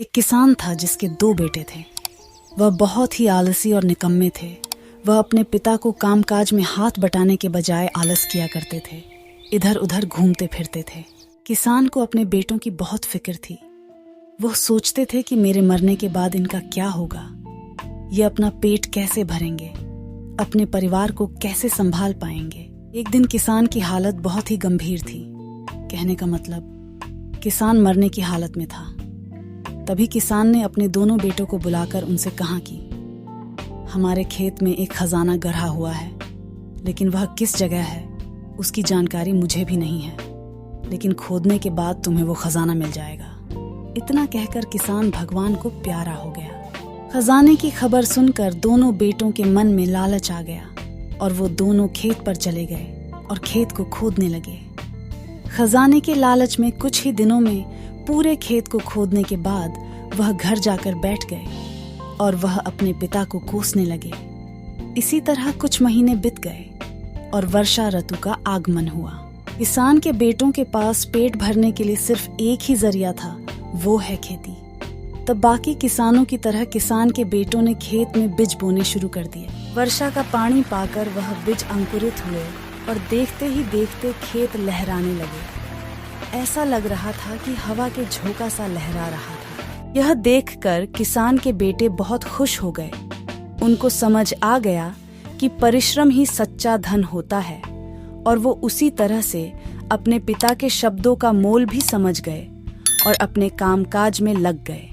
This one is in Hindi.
एक किसान था जिसके 2 बेटे थे। वह बहुत ही आलसी और निकम्मे थे। वह अपने पिता को कामकाज में हाथ बटाने के बजाय आलस किया करते थे, इधर उधर घूमते फिरते थे। किसान को अपने बेटों की बहुत फिक्र थी। वह सोचते थे कि मेरे मरने के बाद इनका क्या होगा, ये अपना पेट कैसे भरेंगे, अपने परिवार को कैसे संभाल पाएंगे। एक दिन किसान की हालत बहुत ही गंभीर थी। कहने का मतलब किसान मरने की हालत में था। तभी किसान ने अपने दोनों बेटों को बुलाकर उनसे कहा कि हमारे खेत में एक खजाना गढ़ा हुआ है, लेकिन वह किस जगह है उसकी जानकारी मुझे भी नहीं है, लेकिन खोदने के बाद तुम्हें वो खजाना मिल जाएगा। इतना कहकर किसान भगवान को प्यारा हो गया। खजाने की खबर सुनकर दोनों बेटों के मन में लालच आ गया और वो दोनों खेत पर चले गए और खेत को खोदने लगे। खजाने के लालच में कुछ ही दिनों में पूरे खेत को खोदने के बाद वह घर जाकर बैठ गए और वह अपने पिता को कोसने लगे। इसी तरह कुछ महीने बीत गए और वर्षा ऋतु का आगमन हुआ। किसान के बेटों के पास पेट भरने के लिए सिर्फ एक ही जरिया था, वो है खेती। तब बाकी किसानों की तरह किसान के बेटों ने खेत में बीज बोने शुरू कर दिए। वर्षा का पानी पाकर वह बीज अंकुरित हुए और देखते ही देखते खेत लहराने लगे। ऐसा लग रहा था कि हवा के झोंका सा लहरा रहा था। यह देखकर किसान के बेटे बहुत खुश हो गए। उनको समझ आ गया कि परिश्रम ही सच्चा धन होता है और वो उसी तरह से अपने पिता के शब्दों का मोल भी समझ गए और अपने कामकाज में लग गए।